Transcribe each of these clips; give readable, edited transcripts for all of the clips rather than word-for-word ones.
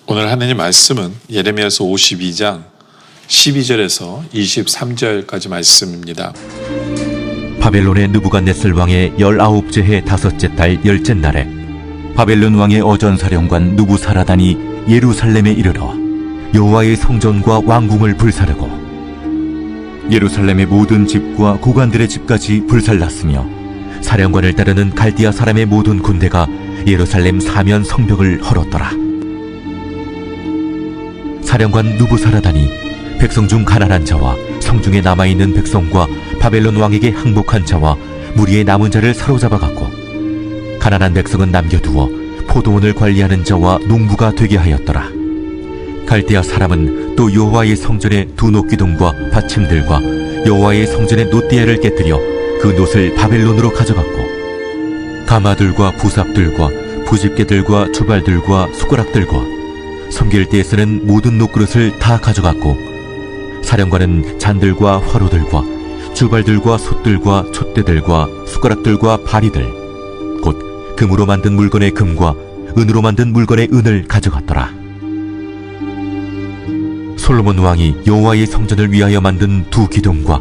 오늘 하나님 말씀은 예레미야서 52장 12절에서 23절까지 말씀입니다. 바벨론의 느부갓네살 왕의 19째 해 5째 달 10째 날에 바벨론 왕의 어전사령관 느부사라단이 예루살렘에 이르러 여호와의 성전과 왕궁을 불사르고 예루살렘의 모든 집과 고관들의 집까지 불살랐으며 사령관을 따르는 갈디아 사람의 모든 군대가 예루살렘 사면 성벽을 헐었더라. 사령관 느부사라단이 백성 중 가난한 자와 성중에 남아있는 백성과 바벨론 왕에게 항복한 자와 무리의 남은 자를 사로잡아갔고, 가난한 백성은 남겨두어 포도원을 관리하는 자와 농부가 되게 하였더라. 갈대아 사람은 또 여호와의 성전의 두 녹기둥과 받침들과 여호와의 성전의 놋대야를 깨뜨려 그 놋을 바벨론으로 가져갔고, 가마들과 부삽들과 부집개들과 주발들과 숟가락들과 섬길 때에 쓰는 모든 놋그릇을 다 가져갔고, 사령관은 잔들과 화로들과 주발들과 솥들과 촛대들과 숟가락들과 바리들 곧 금으로 만든 물건의 금과 은으로 만든 물건의 은을 가져갔더라. 솔로몬 왕이 여호와의 성전을 위하여 만든 두 기둥과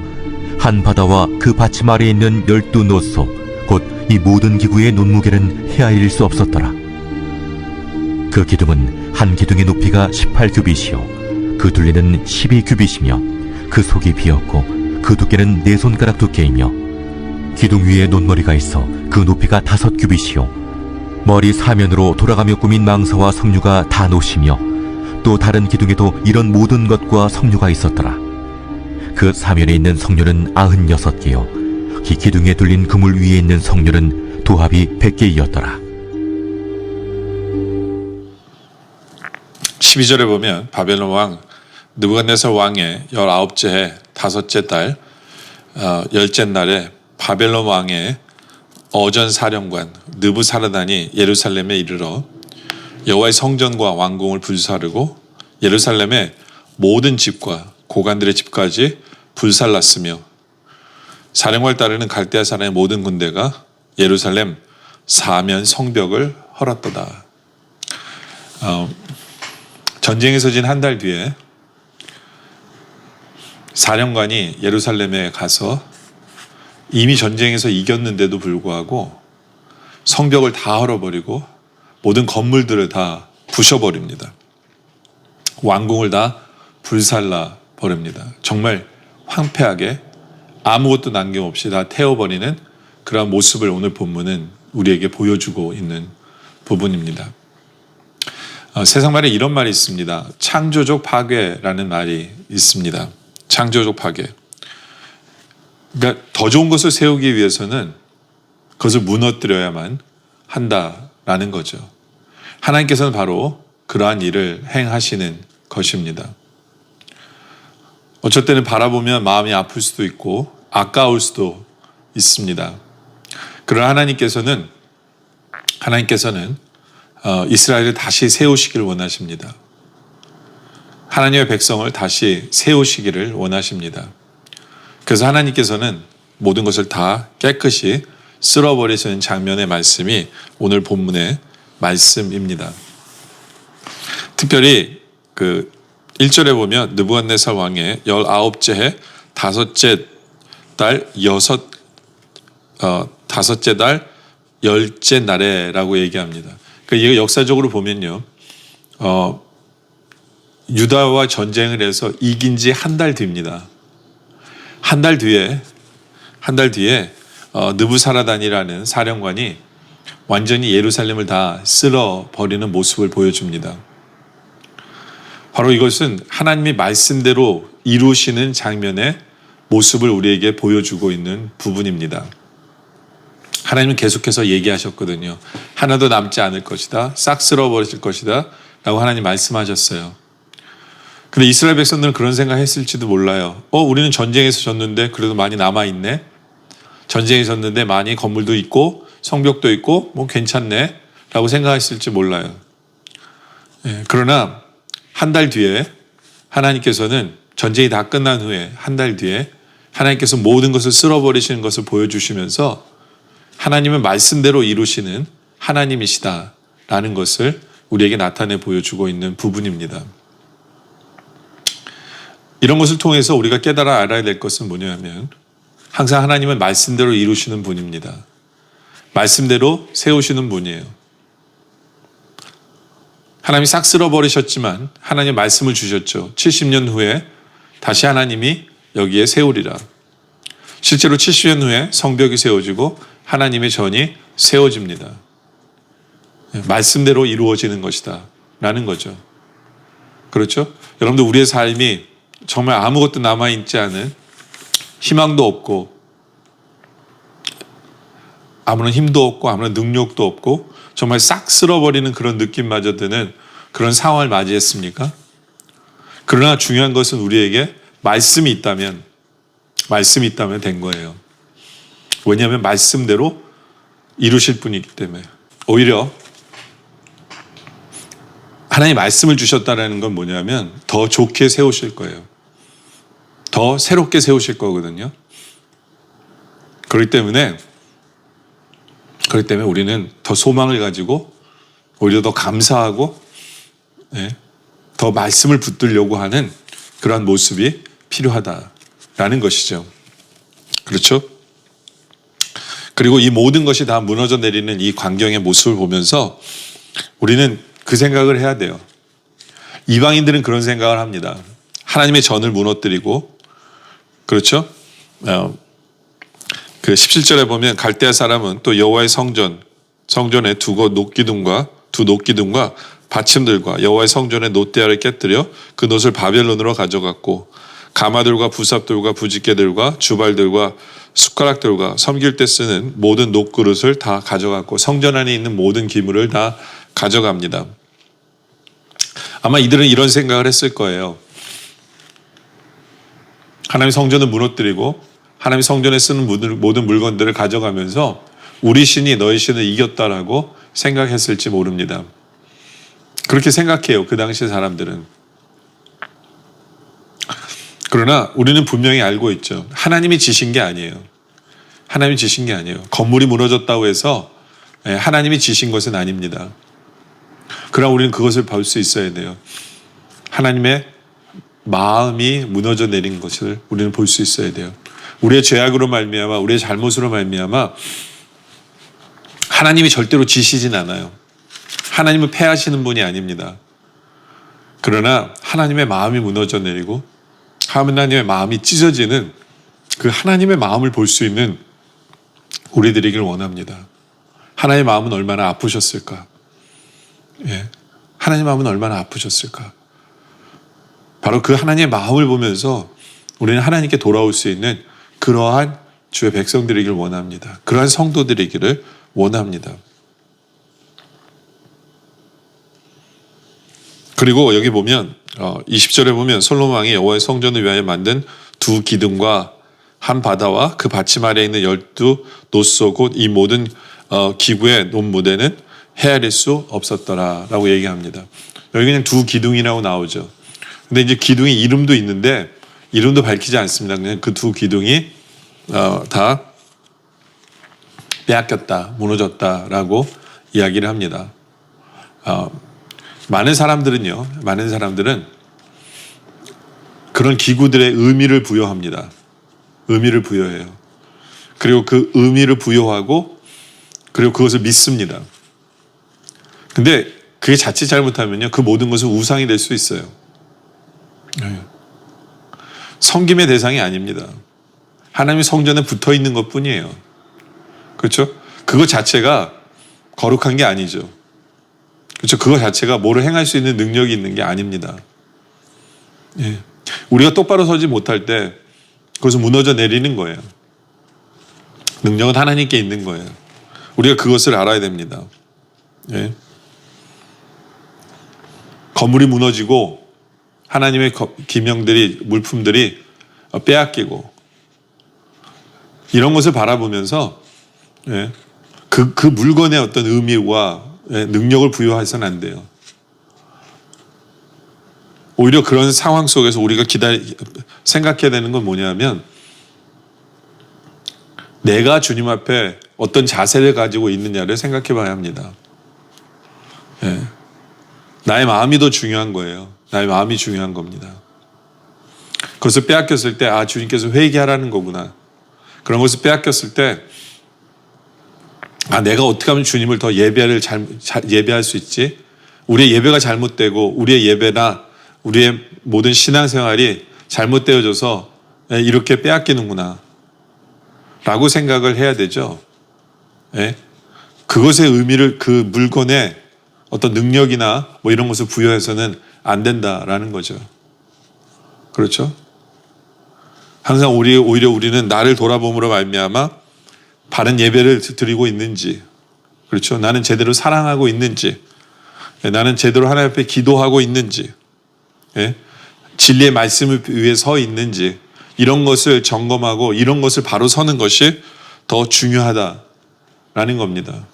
한 바다와 그 받침 아래에 있는 12놋소 곧 이 모든 기구의 논무게는 헤아릴 수 없었더라. 그 기둥은 한 기둥의 높이가 18규빗이요 그 둘레는 12규빗이며 그 속이 비었고 그 두께는 4손가락 두께이며 기둥 위에 논머리가 있어 그 높이가 5규빗이요 머리 사면으로 돌아가며 꾸민 망사와 석류가 다 놋이며 또 다른 기둥에도 이런 모든 것과 석류가 있었더라. 그 사면에 있는 석류는 96개요 이 기둥에 둘린 그물 위에 있는 석류는 도합이 100개이었더라. 12절에 보면 바벨론 왕 느부갓네살 왕의 19째 해 5째 달 10째 날에 바벨론 왕의 어전사령관 느부사라단이 예루살렘에 이르러 여호와의 성전과 왕궁을 불사르고 예루살렘의 모든 집과 고관들의 집까지 불살랐으며 사령관을 따르는 갈대아 사람의 모든 군대가 예루살렘 사면 성벽을 헐었도다. 전쟁에서 진 한 달 뒤에 사령관이 예루살렘에 가서 이미 전쟁에서 이겼는데도 불구하고 성벽을 다 헐어버리고 모든 건물들을 다 부셔버립니다. 왕궁을 다 불살라 버립니다. 정말 황폐하게 아무것도 남김없이 다 태워버리는 그러한 모습을 오늘 본문은 우리에게 보여주고 있는 부분입니다. 세상 말에 이런 말이 있습니다. 창조적 파괴라는 말이 있습니다. 창조적 파괴. 그러니까 더 좋은 것을 세우기 위해서는 그것을 무너뜨려야만 한다라는 거죠. 하나님께서는 바로 그러한 일을 행하시는 것입니다. 어쩔 때는 바라보면 마음이 아플 수도 있고 아까울 수도 있습니다. 그러나 하나님께서는 이스라엘을 다시 세우시기를 원하십니다. 하나님의 백성을 다시 세우시기를 원하십니다. 그래서 하나님께서는 모든 것을 다 깨끗이 쓸어버리시는 장면의 말씀이 오늘 본문의 말씀입니다. 특별히 그 1절에 보면 느부갓네살 왕의 19째 해 5째 달 10째 날에라고 얘기합니다. 그러니까 이거 역사적으로 보면요, 유다와 전쟁을 해서 이긴 지 한 달 뒤입니다. 한 달 뒤에 느부사라단이라는 사령관이 완전히 예루살렘을 다 쓸어버리는 모습을 보여줍니다. 바로 이것은 하나님이 말씀대로 이루시는 장면의 모습을 우리에게 보여주고 있는 부분입니다. 하나님은 계속해서 얘기하셨거든요. 하나도 남지 않을 것이다. 싹 쓸어버릴 것이다. 라고 하나님 말씀하셨어요. 근데 이스라엘 백성들은 그런 생각했을지도 몰라요. 우리는 전쟁에서 졌는데 그래도 많이 남아있네. 전쟁에 졌는데 많이 건물도 있고 성벽도 있고 뭐 괜찮네. 라고 생각했을지 몰라요. 그러나 한 달 뒤에 하나님께서는 전쟁이 다 끝난 후에 한 달 뒤에 하나님께서 모든 것을 쓸어버리시는 것을 보여주시면서 하나님은 말씀대로 이루시는 하나님이시다라는 것을 우리에게 나타내 보여주고 있는 부분입니다. 이런 것을 통해서 우리가 깨달아 알아야 될 것은 뭐냐면 항상 하나님은 말씀대로 이루시는 분입니다. 말씀대로 세우시는 분이에요. 하나님이 싹 쓸어버리셨지만 하나님 말씀을 주셨죠. 70년 후에 다시 하나님이 여기에 세우리라. 실제로 70년 후에 성벽이 세워지고 하나님의 전이 세워집니다. 말씀대로 이루어지는 것이다 라는 거죠. 그렇죠? 여러분들 우리의 삶이 정말 아무것도 남아있지 않은 희망도 없고 아무런 힘도 없고 아무런 능력도 없고 정말 싹 쓸어버리는 그런 느낌마저 드는 그런 상황을 맞이했습니까? 그러나 중요한 것은 우리에게 말씀이 있다면 된 거예요. 왜냐하면 말씀대로 이루실 분이기 때문에. 오히려 하나님 말씀을 주셨다는 건 뭐냐면 더 좋게 세우실 거예요. 더 새롭게 세우실 거거든요. 그렇기 때문에 우리는 더 소망을 가지고 오히려 더 감사하고 더 말씀을 붙들려고 하는 그러한 모습이 필요하다라는 것이죠. 그렇죠? 그리고 이 모든 것이 다 무너져 내리는 이 광경의 모습을 보면서 우리는 그 생각을 해야 돼요. 이방인들은 그런 생각을 합니다. 하나님의 전을 무너뜨리고, 그렇죠? 그 17절에 보면 갈대아 사람은 또 여호와의 성전에 두 녹기둥과 받침들과 여호와의 성전의 놋대야를 깨뜨려 그 놋을 바벨론으로 가져갔고 가마들과 부삽들과 부집개들과 주발들과 숟가락들과 섬길 때 쓰는 모든 놋그릇을 다 가져갔고 성전 안에 있는 모든 기물을 다 가져갑니다. 아마 이들은 이런 생각을 했을 거예요. 하나님 성전을 무너뜨리고 하나님 성전에 쓰는 모든 물건들을 가져가면서 우리 신이 너희 신을 이겼다라고 생각했을지 모릅니다. 그렇게 생각해요. 그 당시 사람들은. 그러나 우리는 분명히 알고 있죠. 하나님이 지신 게 아니에요. 하나님이 지신 게 아니에요. 건물이 무너졌다고 해서 하나님이 지신 것은 아닙니다. 그러나 우리는 그것을 볼 수 있어야 돼요. 하나님의 마음이 무너져 내린 것을 우리는 볼 수 있어야 돼요. 우리의 죄악으로 말미암아 우리의 잘못으로 말미암아 하나님이 절대로 지시진 않아요. 하나님은 패하시는 분이 아닙니다. 그러나 하나님의 마음이 무너져 내리고 하나님의 마음이 찢어지는 그 하나님의 마음을 볼 수 있는 우리들이길 원합니다. 하나님의 마음은 얼마나 아프셨을까? 하나님의 마음은 얼마나 아프셨을까? 바로 그 하나님의 마음을 보면서 우리는 하나님께 돌아올 수 있는 그러한 주의 백성들이길 원합니다. 그러한 성도들이기를 원합니다. 그리고 여기 보면 20절에 보면 솔로몬 왕이 여호와의 성전을 위하여 만든 두 기둥과 한 바다와 그 받침 아래에 있는 12 놋소 곧 이 모든 기구의 논무대는 헤아릴 수 없었더라라고 얘기합니다. 여기 그냥 두 기둥이라고 나오죠. 근데 이제 기둥이 이름도 있는데 이름도 밝히지 않습니다. 그냥 그 두 기둥이 다 빼앗겼다, 무너졌다라고 이야기를 합니다. 많은 사람들은 그런 기구들의 의미를 부여합니다. 의미를 부여해요. 그리고 그 의미를 부여하고 그리고 그것을 믿습니다. 근데 그게 자칫 잘못하면요, 그 모든 것은 우상이 될 수 있어요. 섬김의 대상이 아닙니다. 하나님의 성전에 붙어 있는 것 뿐이에요. 그렇죠? 그것 자체가 거룩한 게 아니죠. 그렇죠? 그것 자체가 뭐를 행할 수 있는 능력이 있는 게 아닙니다. 우리가 똑바로 서지 못할 때 그것은 무너져 내리는 거예요. 능력은 하나님께 있는 거예요. 우리가 그것을 알아야 됩니다. 건물이 무너지고 하나님의 기명들이, 물품들이 빼앗기고 이런 것을 바라보면서 그 물건의 어떤 의미와 능력을 부여해서는 안 돼요. 오히려 그런 상황 속에서 우리가 생각해야 되는 건 뭐냐면 내가 주님 앞에 어떤 자세를 가지고 있느냐를 생각해 봐야 합니다. 나의 마음이 더 중요한 거예요. 나의 마음이 중요한 겁니다. 그것을 빼앗겼을 때 주님께서 회개하라는 거구나. 그런 것을 빼앗겼을 때 내가 어떻게 하면 주님을 더 예배할 수 있지? 우리의 예배가 잘못되고 우리의 예배나 우리의 모든 신앙생활이 잘못되어져서 이렇게 빼앗기는구나 라고 생각을 해야 되죠. 그것의 의미를 그 물건에 어떤 능력이나 뭐 이런 것을 부여해서는 안 된다라는 거죠. 그렇죠? 항상 오히려 우리는 나를 돌아봄으로 말미암아 바른 예배를 드리고 있는지, 그렇죠? 나는 제대로 사랑하고 있는지, 나는 제대로 하나님 앞에 기도하고 있는지, 진리의 말씀을 위해 서 있는지, 이런 것을 점검하고 이런 것을 바로 서는 것이 더 중요하다라는 겁니다.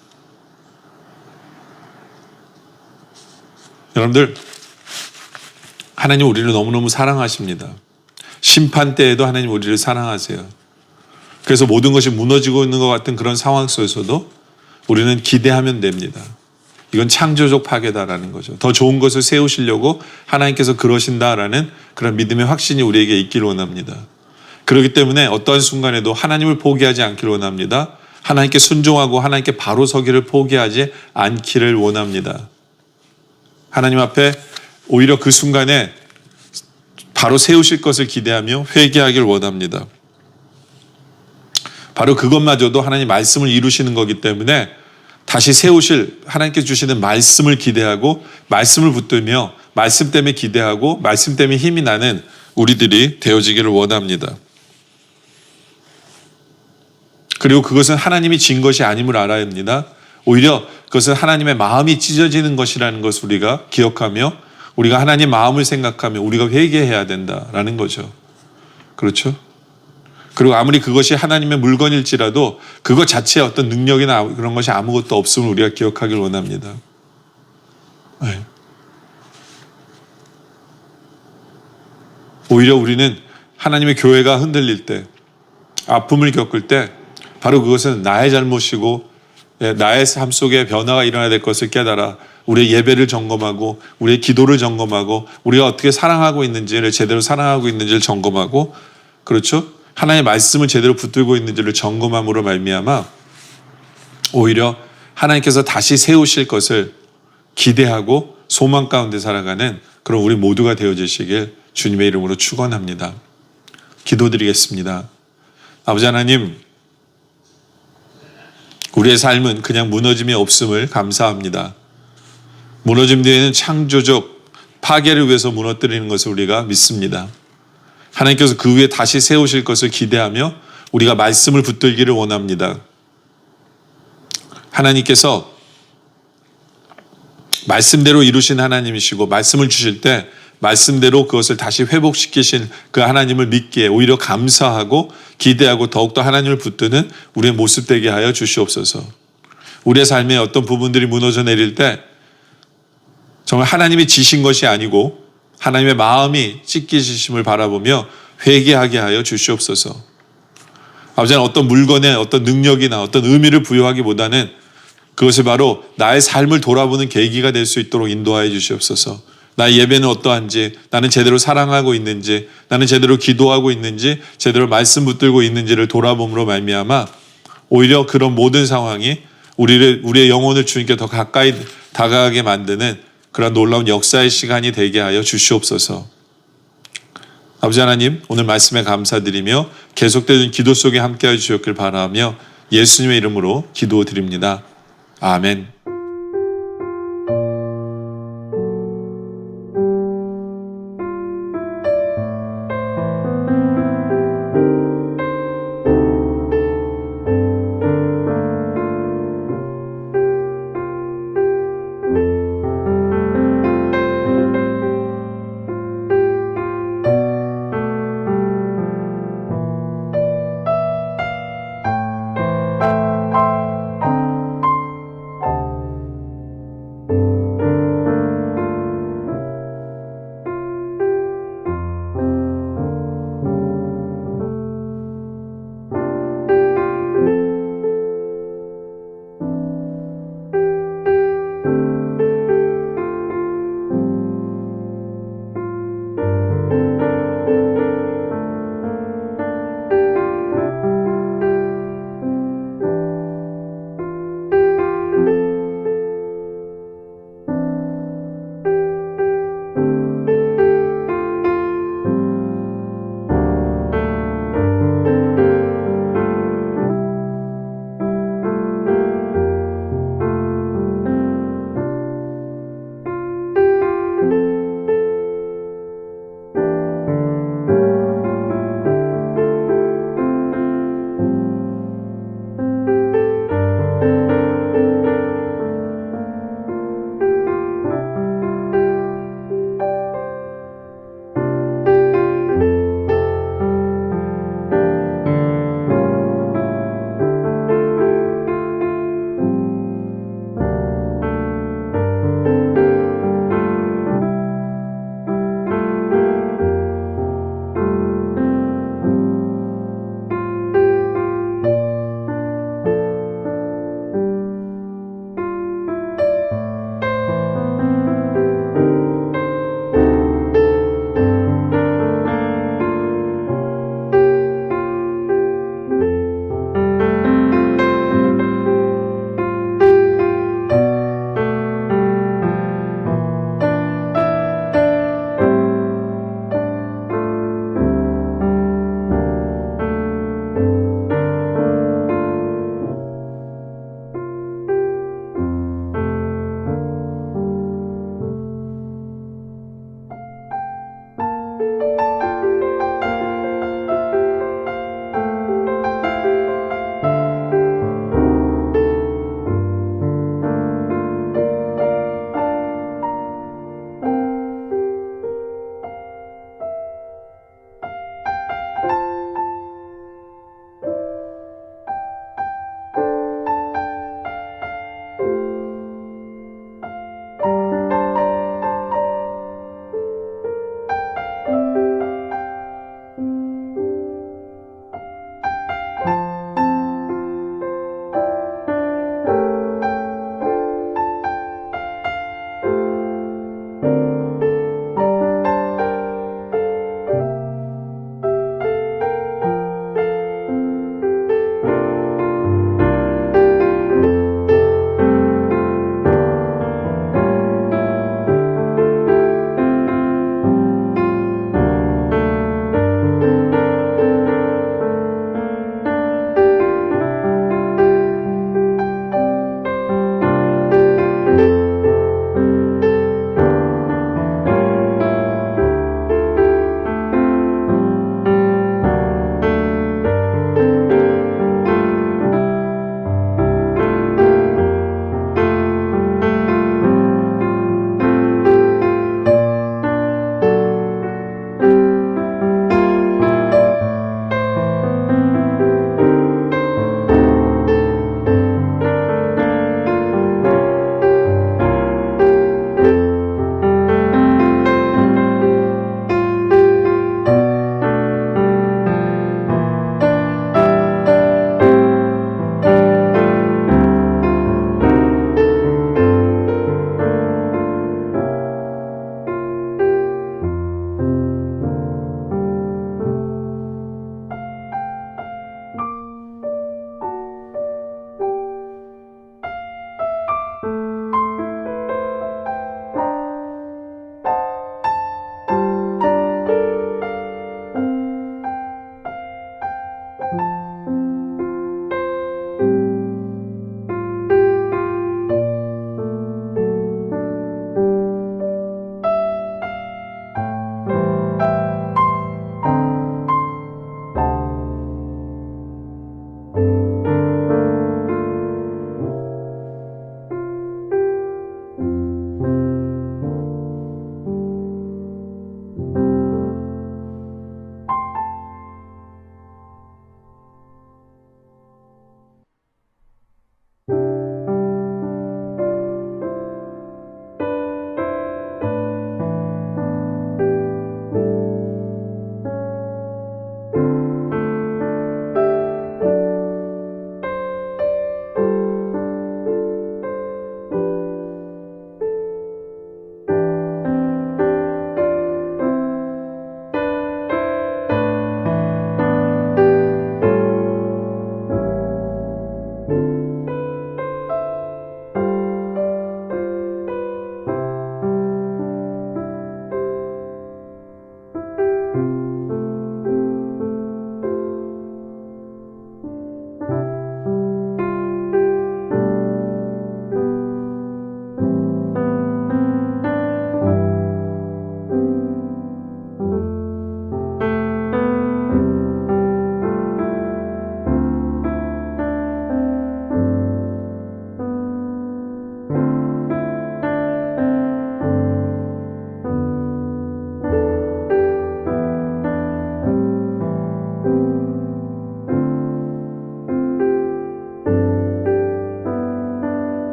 여러분들, 하나님 우리를 너무너무 사랑하십니다. 심판 때에도 하나님 우리를 사랑하세요. 그래서 모든 것이 무너지고 있는 것 같은 그런 상황 속에서도 우리는 기대하면 됩니다. 이건 창조적 파괴다라는 거죠. 더 좋은 것을 세우시려고 하나님께서 그러신다라는 그런 믿음의 확신이 우리에게 있기를 원합니다. 그렇기 때문에 어떠한 순간에도 하나님을 포기하지 않기를 원합니다. 하나님께 순종하고 하나님께 바로 서기를 포기하지 않기를 원합니다. 하나님 앞에 오히려 그 순간에 바로 세우실 것을 기대하며 회개하길 원합니다. 바로 그것마저도 하나님 말씀을 이루시는 거기 때문에 다시 세우실 하나님께 주시는 말씀을 기대하고 말씀을 붙들며 말씀 때문에 기대하고 말씀 때문에 힘이 나는 우리들이 되어지기를 원합니다. 그리고 그것은 하나님이 진 것이 아님을 알아야 합니다. 오히려 그것은 하나님의 마음이 찢어지는 것이라는 것을 우리가 기억하며 우리가 하나님 마음을 생각하며 우리가 회개해야 된다라는 거죠. 그렇죠? 그리고 아무리 그것이 하나님의 물건일지라도 그것 자체에 어떤 능력이나 그런 것이 아무것도 없음을 우리가 기억하길 원합니다. 오히려 우리는 하나님의 교회가 흔들릴 때, 아픔을 겪을 때 바로 그것은 나의 잘못이고 나의 삶 속에 변화가 일어나야 될 것을 깨달아 우리의 예배를 점검하고 우리의 기도를 점검하고 우리가 어떻게 사랑하고 있는지를 제대로 사랑하고 있는지를 점검하고, 그렇죠? 하나님의 말씀을 제대로 붙들고 있는지를 점검함으로 말미암아 오히려 하나님께서 다시 세우실 것을 기대하고 소망 가운데 살아가는 그런 우리 모두가 되어주시길 주님의 이름으로 축원합니다. 기도드리겠습니다. 아버지 하나님, 우리의 삶은 그냥 무너짐이 없음을 감사합니다. 무너짐 뒤에는 창조적 파괴를 위해서 무너뜨리는 것을 우리가 믿습니다. 하나님께서 그 위에 다시 세우실 것을 기대하며 우리가 말씀을 붙들기를 원합니다. 하나님께서 말씀대로 이루신 하나님이시고 말씀을 주실 때 말씀대로 그것을 다시 회복시키신 그 하나님을 믿기에 오히려 감사하고 기대하고 더욱더 하나님을 붙드는 우리의 모습 되게 하여 주시옵소서. 우리의 삶에 어떤 부분들이 무너져 내릴 때 정말 하나님이 지신 것이 아니고 하나님의 마음이 찢기심을 바라보며 회개하게 하여 주시옵소서. 아버지는 어떤 물건에 어떤 능력이나 어떤 의미를 부여하기보다는 그것이 바로 나의 삶을 돌아보는 계기가 될 수 있도록 인도하여 주시옵소서. 나의 예배는 어떠한지, 나는 제대로 사랑하고 있는지, 나는 제대로 기도하고 있는지, 제대로 말씀 붙들고 있는지를 돌아봄으로 말미암아 오히려 그런 모든 상황이 우리의 영혼을 주님께 더 가까이 다가가게 만드는 그런 놀라운 역사의 시간이 되게 하여 주시옵소서. 아버지 하나님, 오늘 말씀에 감사드리며 계속되는 기도 속에 함께하여 주셨길 바라며 예수님의 이름으로 기도드립니다. 아멘.